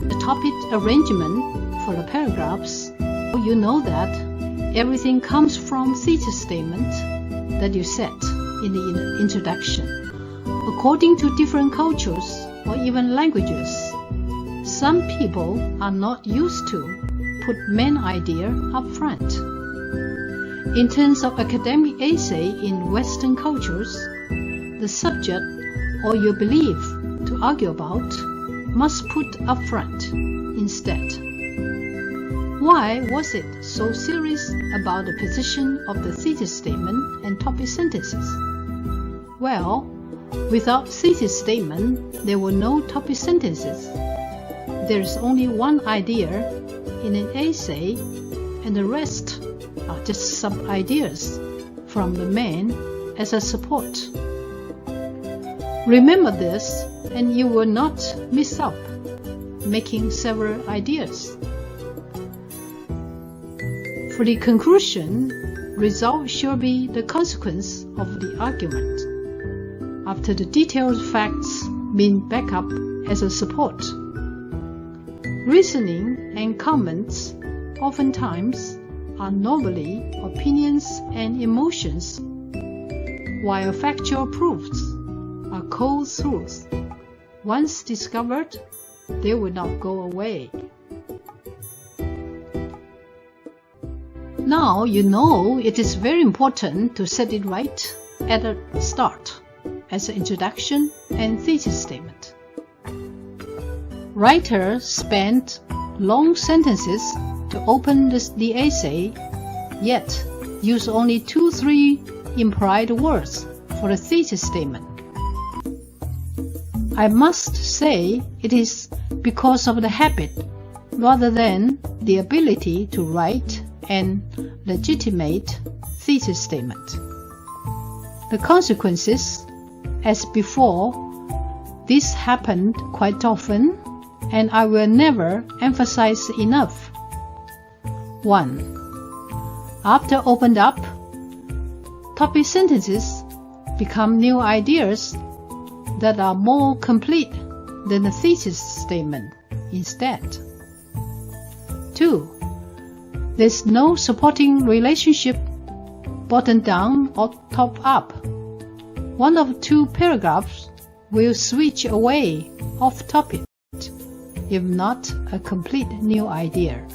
the topic arrangement for the paragraphs, you know that everything comes from thesis statement that you set in the introduction. According to different cultures or even languages, some people are not used to put main idea up front. In terms of academic essay in Western cultures, the subject or your belief to argue about must put up front instead. Why was it so serious about the position of the thesis statement and topic sentences? Well, without thesis statement, there were no topic sentences. There is only one idea in an essay, and the rest are just sub-ideas from the main as a support. Remember this, and you will not miss out making several ideas. For the conclusion, result should be the consequence of the argument, after the detailed facts been backed up as a support. Reasoning and comments oftentimes are normally opinions and emotions, while factual proofs are cold truths. Once discovered, they will not go away. Now you know it is very important to set it right at the start as an introduction and thesis statement. Writers spent long sentences to open the essay, yet use only 2-3 implied words for the thesis statement. I must say it is because of the habit rather than the ability to write an legitimate thesis statement. The consequences, as before, this happened quite often, and I will never emphasize enough. 1. After opened up, topic sentences become new ideas that are more complete than the thesis statement instead. 2. There's no supporting relationship bottom down or top up. One of 2 paragraphs will switch away off topic, if not a complete new idea.